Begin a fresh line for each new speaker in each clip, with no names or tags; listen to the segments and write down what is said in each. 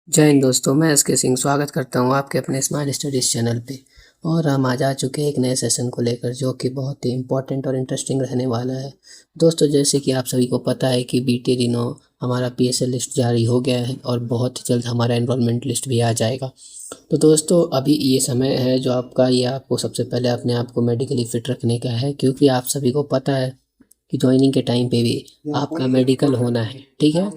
जय हिंद दोस्तों, मैं एस के सिंह स्वागत करता हूँ आपके अपने स्मार्ट स्टडीज़ चैनल पे। और हम आज आ चुके हैं एक नए सेशन को लेकर, जो कि बहुत ही इम्पोर्टेंट और इंटरेस्टिंग रहने वाला है। दोस्तों, जैसे कि आप सभी को पता है कि बीते दिनों हमारा पीएसएल लिस्ट जारी हो गया है और बहुत ही जल्द हमारा एनरोलमेंट लिस्ट भी आ जाएगा। तो दोस्तों, अभी ये समय है जो आपका, ये आपको सबसे पहले अपने आप को मेडिकली फिट रखने का है, क्योंकि आप सभी को पता है कि ज्वाइनिंग के टाइम पे भी आपका मेडिकल होना है। ठीक है।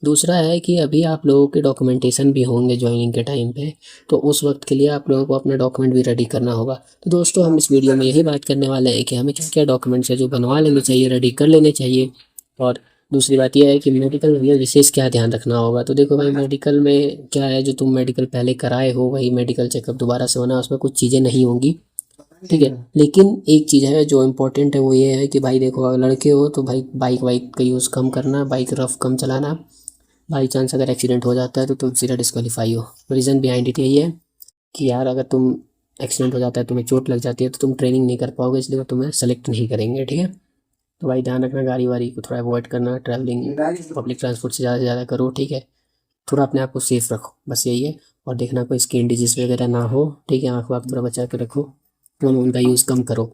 दूसरा है कि अभी आप लोगों के डॉक्यूमेंटेशन भी होंगे ज्वाइनिंग के टाइम पे, तो उस वक्त के लिए आप लोगों को अपना डॉक्यूमेंट भी रेडी करना होगा। तो दोस्तों, हम इस वीडियो में यही बात करने वाले हैं कि हमें क्या क्या डॉक्यूमेंट्स है जो बनवा लेने चाहिए, रेडी कर लेने चाहिए। और दूसरी बात यह है कि मेडिकल में विशेष क्या ध्यान रखना होगा। तो देखो भाई, मेडिकल में क्या है, जो तुम मेडिकल पहले कराए हो वही मेडिकल चेकअप दोबारा से होना, उसमें कुछ चीज़ें नहीं होंगी। ठीक है। लेकिन एक चीज़ है जो इम्पोर्टेंट है, वो ये है कि भाई देखो, अगर लड़के हो तो भाई बाइक वाइक का यूज़ कम करना, बाइक रफ कम चलाना। बाई चांस अगर एक्सीडेंट हो जाता है तो तुम सीधा डिस्क्वालीफाई हो। रीज़न बिहाइंड इट यही है कि यार, अगर तुम एक्सीडेंट हो जाता है, तुम्हें चोट लग जाती है, तो तुम ट्रेनिंग नहीं कर पाओगे, इसलिए वो तुम्हें सेलेक्ट नहीं करेंगे। ठीक है। तो भाई ध्यान रखना, गाड़ी वाड़ी को थोड़ा अवॉइड करना, ट्रैवलिंग पब्लिक ट्रांसपोर्ट से ज़्यादा करो। ठीक है। थोड़ा अपने आप को सेफ रखो, बस यही है। और देखना कोई स्किन डिजीज़ वगैरह ना हो। ठीक है। आँख वाँख थोड़ा बचा के रखो, फोन उनका यूज़ कम करो।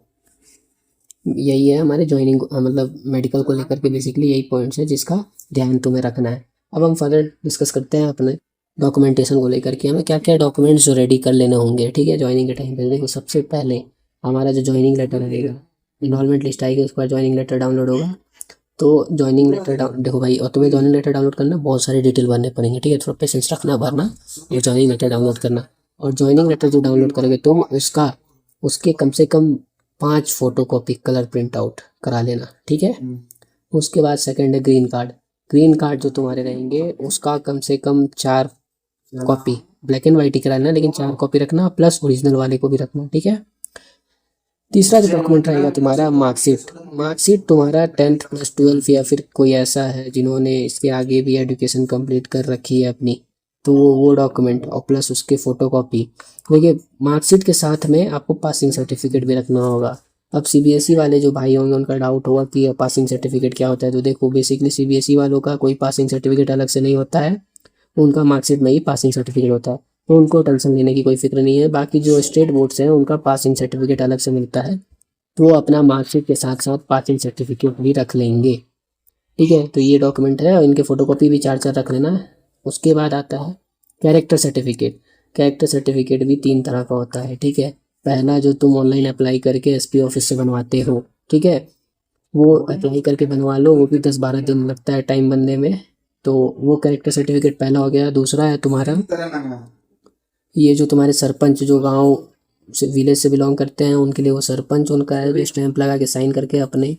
यही है हमारे ज्वाइनिंग मतलब मेडिकल को लेकर के बेसिकली यही पॉइंट्स है जिसका ध्यान तुम्हें रखना है। अब हम फर्दर डिस्कस करते हैं अपने डॉक्यूमेंटेशन को लेकर के हमें क्या क्या डॉक्यूमेंट्स जो रेडी कर लेने होंगे। ठीक है। ज्वाइनिंग के टाइम पे देखो, सबसे पहले हमारा जो ज्वाइनिंग लेटर रहेगा, इनरोलमेंट लिस्ट आएगी, उसके बाद ज्वाइनिंग लेटर डाउनलोड होगा। तो ज्वाइनिंग लेटर देखो भाई, और तुम्हें ज्वाइनिंग लेटर डाउनलोड करना बहुत सारे डिटेल भरने पड़ेंगे। ठीक है। थोड़ा पेशेंस रखना, भरना और ज्वाइनिंग लेटर डाउनलोड करना। और ज्वाइनिंग लेटर जो डाउनलोड करोगे तुम, उसका उसके कम से कम 5 photo copy colour print out करा लेना। ठीक है। उसके बाद सेकंड है ग्रीन कार्ड। ग्रीन कार्ड जो तुम्हारे रहेंगे उसका कम से कम 4 कॉपी, ब्लैक एंड वाइट ही कराना, लेकिन 4 कॉपी रखना, प्लस ओरिजिनल वाले को भी रखना। ठीक है। तीसरा जो डॉक्यूमेंट रहेगा तुम्हारा, मार्कशीट। मार्कशीट तुम्हारा 10th प्लस 12th, या फिर कोई ऐसा है जिन्होंने इसके आगे भी एजुकेशन कंप्लीट कर रखी है अपनी, तो वो डॉक्यूमेंट और प्लस उसके फोटो कॉपी। देखिए, मार्कशीट के साथ में आपको पासिंग सर्टिफिकेट भी रखना होगा। अब सीबीएसई वाले जो भाई होंगे उनका डाउट होगा कि पासिंग सर्टिफिकेट क्या होता है। तो देखो, बेसिकली सीबीएसई वालों का कोई पासिंग सर्टिफिकेट अलग से नहीं होता है, उनका मार्कशीट में ही पासिंग सर्टिफिकेट होता है। तो उनको टेंशन लेने की कोई फिक्र नहीं है। बाकी जो स्टेट बोर्ड्स हैं उनका पासिंग सर्टिफिकेट अलग से मिलता है, तो वो अपना मार्कशीट के साथ साथ पासिंग सर्टिफिकेट भी रख लेंगे। ठीक है। तो ये डॉक्यूमेंट है, इनके फोटोकॉपी भी 4 4 रख लेना है। उसके बाद आता है कैरेक्टर सर्टिफिकेट। कैरेक्टर सर्टिफिकेट भी 3 तरह का होता है। ठीक है। पहला जो तुम ऑनलाइन अप्लाई करके एसपी ऑफिस से बनवाते हो, ठीक है, वो अप्लाई करके बनवा लो, वो भी 10 12 दिन लगता है टाइम बनने में। तो वो कैरेक्टर सर्टिफिकेट पहला हो गया। दूसरा है तुम्हारा, ये जो तुम्हारे सरपंच जो गांव से, विलेज से बिलोंग करते हैं, उनके लिए वो सरपंच उनका है जो स्टैंप लगा के साइन करके अपने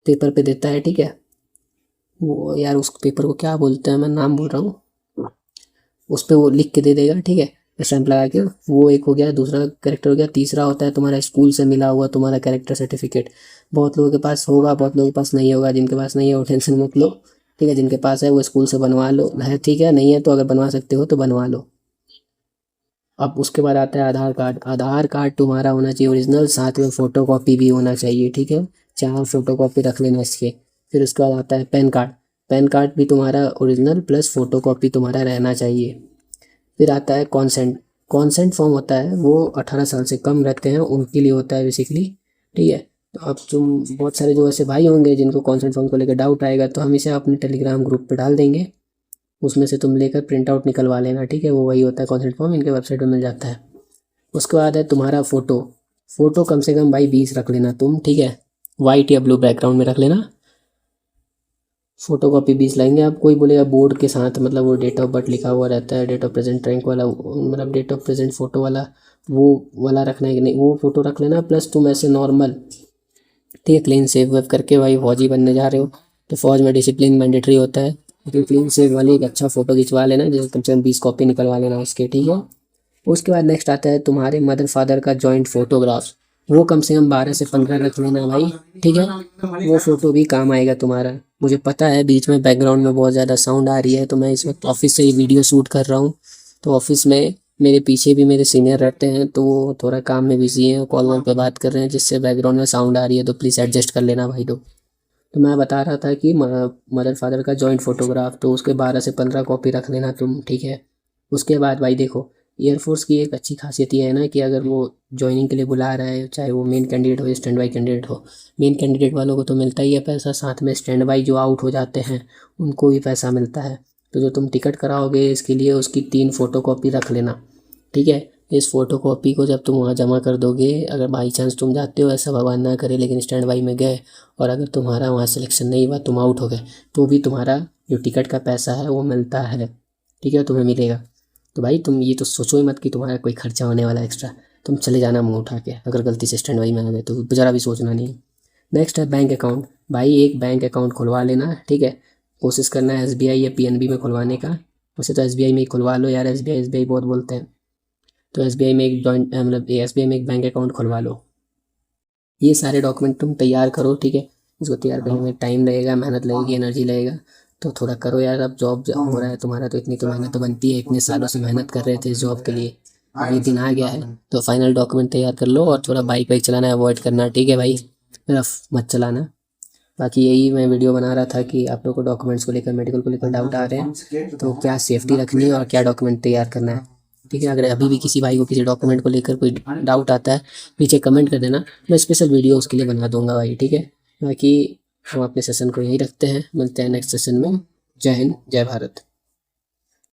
पेपर पे देता है। ठीक है। वो यार, उस पेपर को क्या बोलते हैं, मैं नाम बोल रहा हूँ, उस पर वो लिख के दे देगा। ठीक है। स्टैंप लगा के, वो एक हो गया, दूसरा कैरेक्टर हो गया। तीसरा होता है तुम्हारा स्कूल से मिला हुआ तुम्हारा कैरेक्टर सर्टिफिकेट। बहुत लोगों के पास होगा, बहुत लोगों के पास नहीं होगा। जिनके पास नहीं है वो टेंशन मत लो। ठीक है। जिनके पास है वो स्कूल से बनवा लो, है ठीक है। नहीं है तो अगर बनवा सकते हो तो बनवा लो। अब उसके बाद आता है आधार कार्ड। आधार कार्ड तुम्हारा होना चाहिए ओरिजिनल, साथ में फ़ोटो कॉपी भी होना चाहिए। ठीक है। 4 फोटो कॉपी रख लेना इसके। फिर उसके बाद आता है पैन कार्ड। पैन कार्ड भी तुम्हारा ओरिजिनल प्लस फ़ोटो कॉपी तुम्हारा रहना चाहिए। फिर आता है कॉन्सेंट। कॉन्सेंट फॉर्म होता है, वो 18 साल से कम रहते हैं उनके लिए होता है बेसिकली। ठीक है। तो अब तुम, बहुत सारे जो ऐसे भाई होंगे जिनको कॉन्सेंट फॉर्म को लेकर डाउट आएगा, तो हम इसे अपने टेलीग्राम ग्रुप पे डाल देंगे, उसमें से तुम लेकर प्रिंट आउट निकलवा लेना। ठीक है। वो वही होता है कॉन्सेंट फॉर्म, इनके वेबसाइट में मिल जाता है। उसके बाद है तुम्हारा फ़ोटो। फ़ोटो कम से कम भाई 20 रख लेना तुम। ठीक है। वाइट या ब्लू बैकग्राउंड में रख लेना। फ़ोटो कॉपी 20 लाएंगे। आप, कोई बोलेगा बोर्ड के साथ, मतलब वो डेट ऑफ बर्थ लिखा हुआ रहता है, डेट ऑफ प्रेजेंट रैंक वाला, मतलब डेट ऑफ प्रेजेंट फ़ोटो वाला, वो वाला रखना है कि नहीं, वो फ़ोटो रख लेना। प्लस तुम ऐसे नॉर्मल, ठीक है, क्लीन सेव वेव करके, भाई फौजी बनने जा रहे हो तो फौज में डिसिप्लिन मैंडेटरी होता है, लेकिन क्लीन सेव वाली एक अच्छा फ़ोटो खिंचवा लेना, जैसे कम से कम 20 कॉपी निकलवा लेना उसके। ठीक है। उसके बाद नेक्स्ट आता है तुम्हारे मदर फादर का जॉइंट फोटोग्राफ। वो कम से कम 12 से 15 रख लेना भाई। ठीक है। वो फ़ोटो भी काम आएगा तुम्हारा। मुझे पता है बीच में बैकग्राउंड में बहुत ज़्यादा साउंड आ रही है, तो मैं इस वक्त ऑफिस से ही वीडियो शूट कर रहा हूँ। तो ऑफिस में मेरे पीछे भी मेरे सीनियर रहते हैं, तो वो थोड़ा काम में बिजी हैं, कॉल वॉल पे बात कर रहे हैं, जिससे बैकग्राउंड में साउंड आ रही है, तो प्लीज़ एडजस्ट कर लेना भाई लोग। तो मैं बता रहा था कि मदर फादर का जॉइंट फ़ोटोग्राफ, तो उसके 12 से 15 कॉपी रख लेना तुम, ठीक है। उसके बाद भाई देखो, एयरफोर्स की एक अच्छी खासियत ये है ना कि अगर वो जॉइनिंग के लिए बुला रहा है, चाहे वो मेन कैंडिडेट हो या स्टैंड बाई कैंडिडेट हो, मेन कैंडिडेट वालों को तो मिलता ही है पैसा, साथ में स्टैंड बाई जो आउट हो जाते हैं उनको भी पैसा मिलता है। तो जो तुम टिकट कराओगे इसके लिए उसकी 3 फ़ोटो कॉपी रख लेना, ठीक है। इस फ़ोटो कॉपी को जब तुम वहाँ जमा कर दोगे, अगर बाई चांस तुम जाते हो, ऐसा भगवान ना करे, लेकिन स्टैंड बाई में गए और अगर तुम्हारा वहाँ सिलेक्शन नहीं हुआ, तुम आउट हो गए, तो भी तुम्हारा जो टिकट का पैसा है वो मिलता है, ठीक है, तुम्हें मिलेगा। तो भाई तुम ये तो सोचो ही मत कि तुम्हारा कोई खर्चा होने वाला है एक्स्ट्रा, तुम चले जाना मुँह उठा के, अगर गलती से स्टैंड बाई में आ गए तो ज़रा भी सोचना नहीं। नेक्स्ट है बैंक अकाउंट। भाई एक बैंक अकाउंट खुलवा लेना, ठीक है। कोशिश करना है SBI या PNB में खुलवाने का। वैसे तो SBI में ही खुलवा लो यार, SBI बहुत बोलते हैं। तो SBI में एक जॉइंट मतलब SBI में एक बैंक अकाउंट खुलवा लो। ये सारे डॉक्यूमेंट तुम तैयार करो, ठीक है। इसको तैयार करने में टाइम लगेगा, मेहनत लगेगी, एनर्जी लगेगा, तो थोड़ा करो यार। अब जॉब हो रहा है तुम्हारा तो इतनी तो मेहनत तो बनती है, इतने सालों से मेहनत कर रहे थे इस जॉब के लिए, अब ये दिन आ गया है, तो फाइनल डॉक्यूमेंट तैयार कर लो और थोड़ा बाइक वाइक चलाना अवॉइड करना, ठीक है भाई, रफ मत चलाना। बाकी यही मैं वीडियो बना रहा था कि आप लोग को डॉक्यूमेंट्स को लेकर, मेडिकल को लेकर डाउट आ रहे हैं तो क्या सेफ्टी रखनी है और क्या डॉक्यूमेंट तैयार करना है, ठीक है। अगर अभी भी किसी भाई को किसी डॉक्यूमेंट को लेकर कोई डाउट आता है, नीचे कमेंट कर देना, मैं स्पेशल वीडियो उसके लिए बना दूंगा भाई, ठीक है। बाकी हम अपने सेशन को यहीं रखते हैं, मिलते हैं नेक्स्ट सेशन में। जय हिंद, जय भारत।